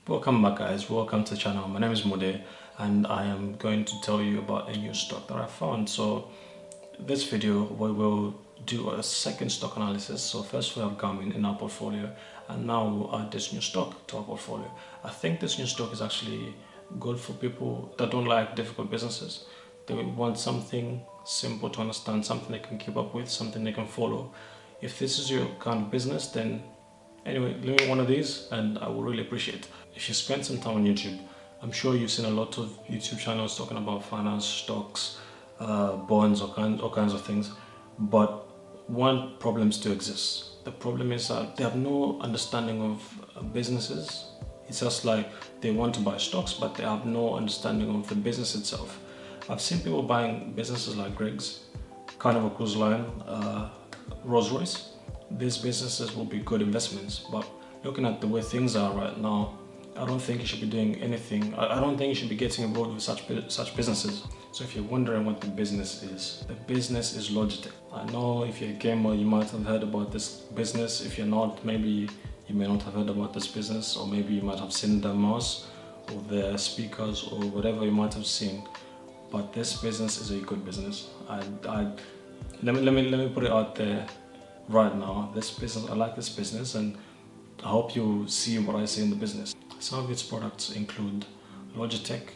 Welcome back, guys. Welcome to the channel. My name is Mode and I am going to tell you about a new stock that I found. So this video we will do a second stock analysis. So first we have Garmin in our portfolio and now we'll add this new stock to our portfolio. I think this new stock is actually good for people that don't like difficult businesses. They want something simple to understand, something they can keep up with, something they can follow. If this is your kind of business, then anyway, leave me one of these and I will really appreciate it. If you spend some time on YouTube, I'm sure you've seen a lot of YouTube channels talking about finance, stocks, bonds, all kinds of things. But one problem still exists. The problem is that they have no understanding of businesses. It's just like they want to buy stocks, but they have no understanding of the business itself. I've seen people buying businesses like Greg's, Carnival Cruise Line, Rolls-Royce. These businesses will be good investments, but looking at the way things are right now, I don't think you should be doing anything. I don't think you should be getting involved with such businesses. So if you're wondering what the business is Logitech. I know if you're a gamer, you might have heard about this business. If you're not, maybe you may not have heard about this business, or maybe you might have seen the mouse or the speakers or whatever you might have seen. But this business is a good business. Let me put it out there right now. This business, I like this business, and I hope you see what I see in the business. Some of its products include Logitech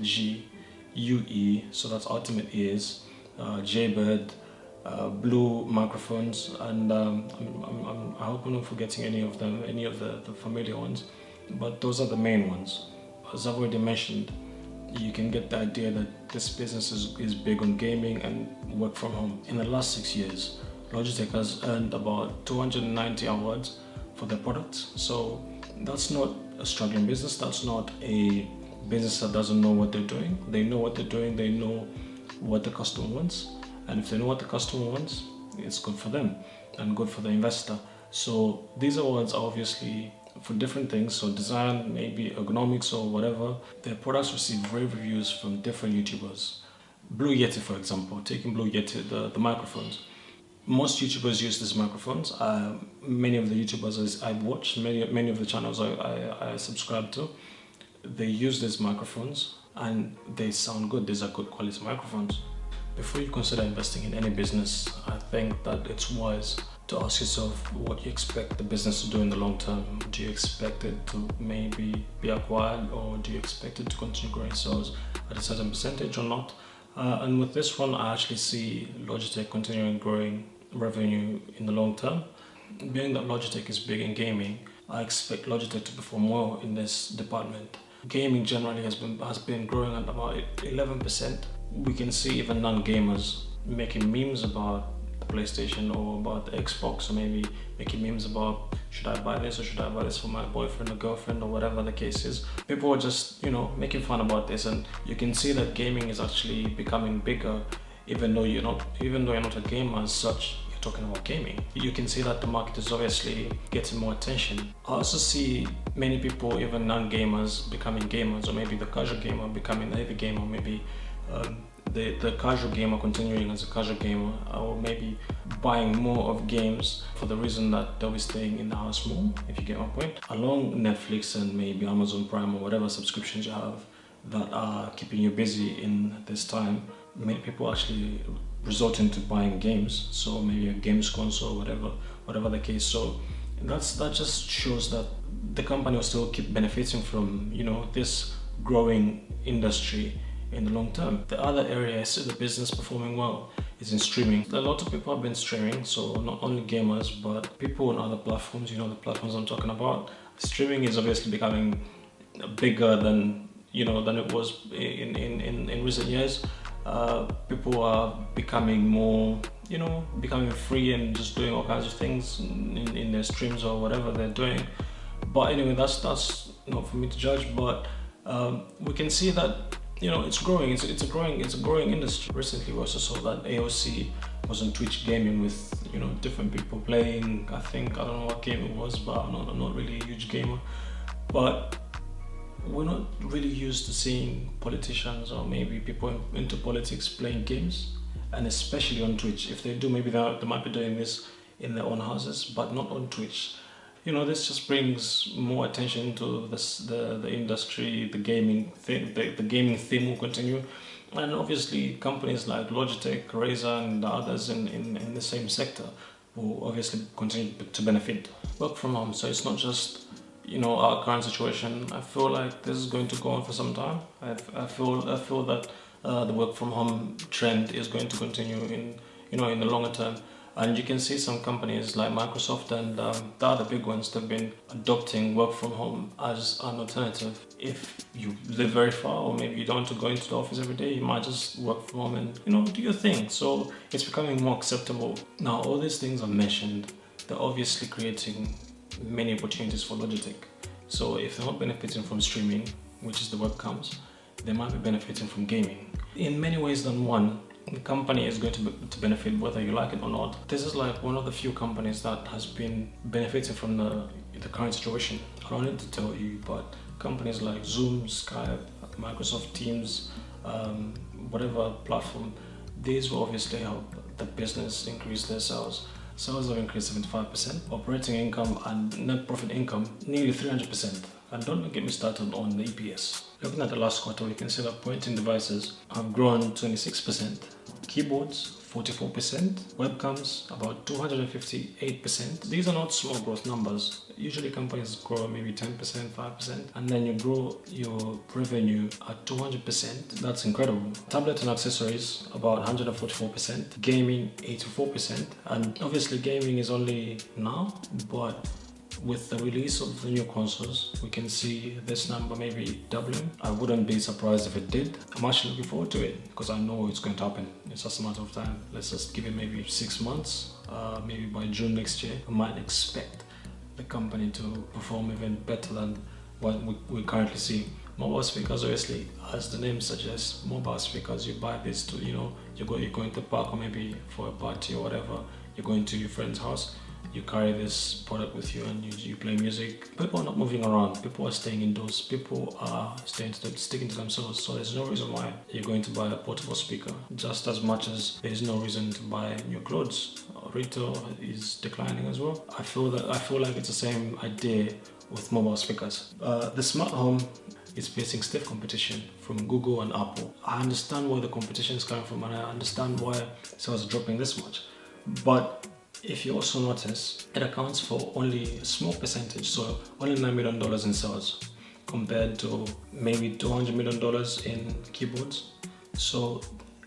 G, UE, so that's ultimate ears, Jaybird, Blue microphones, and I hope I'm not forgetting any of them, any of the familiar ones, but those are the main ones. As I've already mentioned, you can get the idea that this business is big on gaming and work from home. In the last 6 years, Logitech has earned about 290 awards for their products. So that's not a struggling business. That's not a business that doesn't know what they're doing. They know what they're doing. They know what the customer wants. And if they know what the customer wants, it's good for them and good for the investor. So these awards are obviously for different things. So design, maybe ergonomics or whatever. Their products receive rave reviews from different YouTubers. Blue Yeti, for example, taking Blue Yeti, the microphones. Most YouTubers use these microphones. Many of the YouTubers I've watched, many of the channels I subscribe to, they use these microphones and they sound good. These are good quality microphones. Before you consider investing in any business, I think that it's wise to ask yourself what you expect the business to do in the long term. Do you expect it to maybe be acquired, or do you expect it to continue growing sales at a certain percentage or not? And with this one, I actually see Logitech continuing growing revenue in the long term. Being that Logitech is big in gaming, I expect Logitech to perform well in this department. Gaming generally has been growing at about 11%. We can see even non-gamers making memes about the PlayStation or about the Xbox, or maybe making memes about, should I buy this or should I buy this for my boyfriend or girlfriend or whatever the case is. People are just, making fun about this, and you can see that gaming is actually becoming bigger, even though you're not a gamer as such. You're talking about gaming. You can see that the market is obviously getting more attention. I also see many people, even non-gamers, becoming gamers, or maybe the casual gamer becoming the heavy gamer, maybe the casual gamer continuing as a casual gamer, or maybe buying more of games for the reason that they'll be staying in the house more, if you get my point. Along Netflix and maybe Amazon Prime or whatever subscriptions you have that are keeping you busy in this time, many people actually resorting to buying games, so maybe a games console, whatever the case. So that just shows that the company will still keep benefiting from this growing industry in the long term. The other area I see the business performing well is in streaming. A lot of people have been streaming, so not only gamers but people on other platforms, the platforms I'm talking about. Streaming is obviously becoming bigger than it was in recent years. People are becoming more, becoming free and just doing all kinds of things in their streams or whatever they're doing. But anyway, that's not for me to judge, but we can see that it's growing. It's a growing industry. Recently, we also saw that AOC was on Twitch gaming with different people playing. I don't know what game it was, but I'm not really a huge gamer. But we're not really used to seeing politicians or maybe people into politics playing games, and especially on Twitch. If they do, maybe they might be doing this in their own houses, but not on Twitch. you know, this just brings more attention to this, the industry. The gaming thing, the gaming theme will continue, and obviously companies like Logitech, Razer, and the others in the same sector will obviously continue to benefit. Work from home, so it's not just, you know, our current situation. I feel like this is going to go on for some time. I feel that the work from home trend is going to continue in, you know, in the longer term. And you can see some companies like Microsoft and the other big ones that have been adopting work from home as an alternative. If you live very far, or maybe you don't want to go into the office every day, you might just work from home and, you know, do your thing. So it's becoming more acceptable. Now, all these things are mentioned, they're obviously creating many opportunities for Logitech. So if they're not benefiting from streaming, which is the webcams, they might be benefiting from gaming. In many ways than one, the company is going to benefit whether you like it or not. This is like one of the few companies that has been benefiting from the current situation. I don't need to tell you, but companies like Zoom, Skype, Microsoft Teams, whatever platform, these will obviously help the business increase their sales. Sales have increased 75%, operating income and net profit income nearly 300%. And don't get me started on the EPS. Looking at the last quarter, we can see that pointing devices have grown 26%, keyboards 44%, webcams about 258%. These are not small growth numbers. Usually companies grow maybe 10%, 5%, and then you grow your revenue at 200%. That's incredible. Tablet and accessories about 144%, gaming 84%, and obviously gaming is only now, but with the release of the new consoles, we can see this number maybe doubling. I wouldn't be surprised if it did. I'm actually looking forward to it because I know it's going to happen. It's just a matter of time. Let's just give it maybe 6 months. Maybe by June next year, we might expect the company to perform even better than what we currently see. Mobile speakers, obviously, as the name suggests, mobile speakers, you buy this to, you know, you're going to the park or maybe for a party or whatever, you're going to your friend's house, you carry this product with you and you play music. People are not moving around, people are staying indoors, people are sticking to themselves, so there's no reason why you're going to buy a portable speaker, just as much as there's no reason to buy new clothes. Retail is declining as well. I feel like it's the same idea with mobile speakers. The smart home is facing stiff competition from Google and Apple. I understand where the competition is coming from and I understand why sales are dropping this much, but if you also notice, it accounts for only a small percentage, so only $9 million in sales compared to maybe $200 million in keyboards. So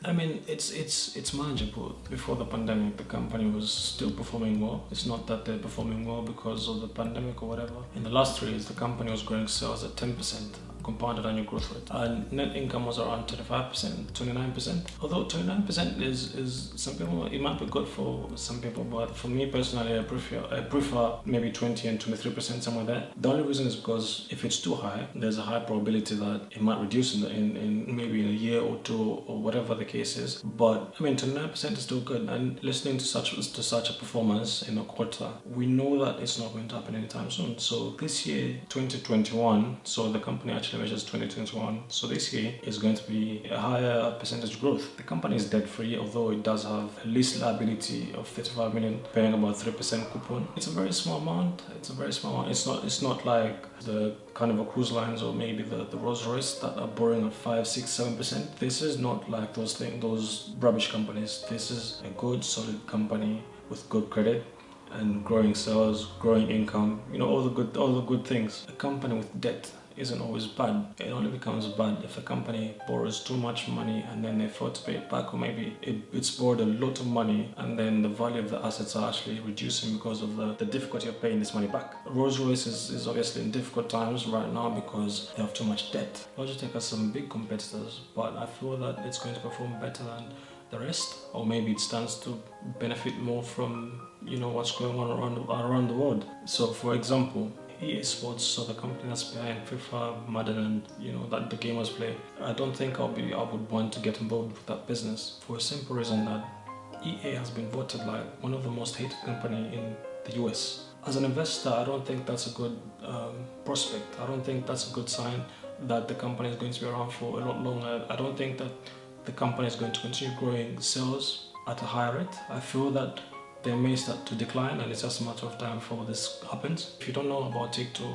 I mean, it's manageable. Before the pandemic, the company was still performing well. It's not that they're performing well because of the pandemic or whatever. In the last 3 years, the company was growing sales at 10%. Compounded annual growth rate, and net income was around 25%, 29%. Although 29% is some people, it might be good for some people, but for me personally, I prefer maybe 20 and 23%, somewhere there. The only reason is because if it's too high, there's a high probability that it might reduce in maybe a year or two or whatever the case is. But I mean, 29% is still good. And listening to such a performance in a quarter, we know that it's not going to happen anytime soon. So this year, 2021, so the company actually measures 2021, so this year is going to be a higher percentage growth. The company is debt free, although it does have a lease liability of 35 million, paying about 3% coupon. It's a very small amount. It's not like the kind of a cruise lines or maybe the Rolls Royce that are borrowing at 5, 6, 7%. This is not like those rubbish companies. This is a good solid company with good credit and growing sales, growing income, you know, all the good things. A company with debt isn't always bad. It only becomes bad if a company borrows too much money and then they fail to pay it back, or maybe it's borrowed a lot of money and then the value of the assets are actually reducing because of the difficulty of paying this money back. Rolls-Royce is obviously in difficult times right now because they have too much debt. Logitech has some big competitors, but I feel that it's going to perform better than the rest, or maybe it stands to benefit more from, you know, what's going on around the world. So for example, EA Sports, so the company that's behind FIFA, Madden, and you know that the gamers play, I don't think I would want to get involved with that business for a simple reason that EA has been voted like one of the most hated company in the US. As an investor, I don't think that's a good prospect. I don't think that's a good sign that the company is going to be around for a lot longer. I don't think that the company is going to continue growing sales at a higher rate. I feel that they may start to decline, and it's just a matter of time before this happens. If you don't know about Take-Two,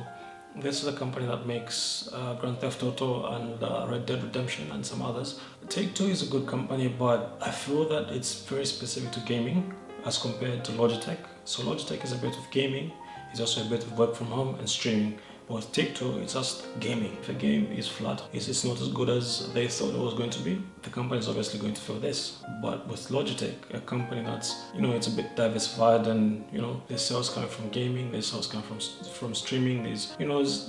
this is a company that makes Grand Theft Auto and Red Dead Redemption and some others. Take-Two is a good company, but I feel that it's very specific to gaming as compared to Logitech. So Logitech is a bit of gaming, it's also a bit of work from home and streaming. But with Take-Two, it's just gaming. If a game is flat, it's not as good as they thought it was going to be, the company is obviously going to feel this. But with Logitech, a company that's, it's a bit diversified, and there's sales coming from gaming, there's sales coming from streaming, there's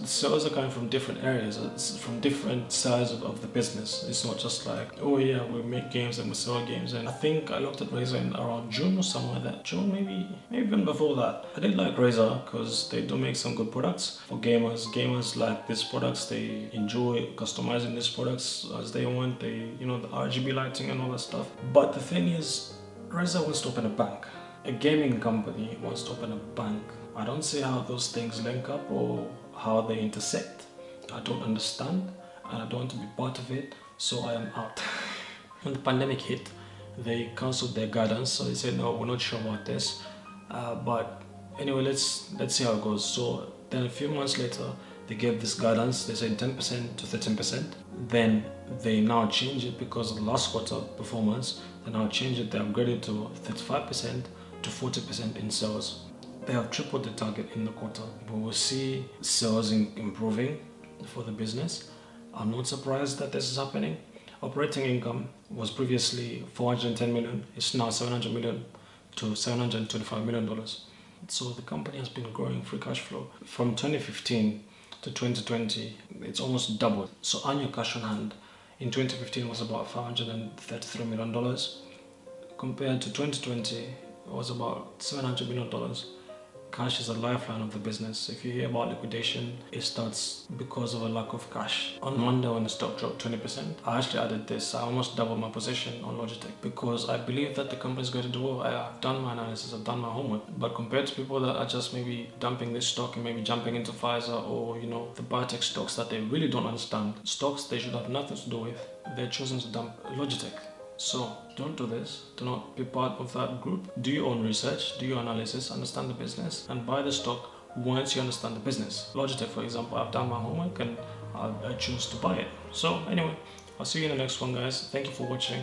sales are coming from different areas, it's from different sides of the business. It's not just like, oh yeah, we make games and we sell games. And I think I looked at Razer in around June or somewhere like that. June, maybe even before that. I did like Razer because they do make some good products for gamers. Gamers like these products, they enjoy customizing these products as they want, the RGB lighting and all that stuff. But the thing is, Razer wants to open a bank. A gaming company wants to open a bank. I don't see how those things link up or how they intersect. I don't understand, and I don't want to be part of it, so I am out. When the pandemic hit, they cancelled their guidance, so they said, no, we're not sure about this. But anyway, let's see how it goes. So then a few months later, they gave this guidance. They said 10% to 13%. Then they now changed it because of the last quarter performance. They now changed it. They upgraded to 35% to 40% in sales. They have tripled the target in the quarter. We will see sales improving for the business. I'm not surprised that this is happening. Operating income was previously 410 million. It's now 700 million to $725 million. So the company has been growing free cash flow. From 2015 to 2020, it's almost doubled. So annual cash on hand in 2015 was about $533 million. Compared to 2020, it was about $700 million. Cash is a lifeline of the business. If you hear about liquidation, it starts because of a lack of cash. On Monday, when the stock dropped 20%, I actually added this. I almost doubled my position on Logitech because I believe that the company is going to do well. I've done my analysis, I've done my homework. But compared to people that are just maybe dumping this stock and maybe jumping into Pfizer or the biotech stocks that they really don't understand, stocks they should have nothing to do with, they're choosing to dump Logitech. So don't do this. Do not be part of that group. Do your own research, do your analysis, understand the business, and buy the stock once you understand the business. Logitech, for example, I've done my homework and I choose to buy it. So anyway, I'll see you in the next one, guys. Thank you for watching.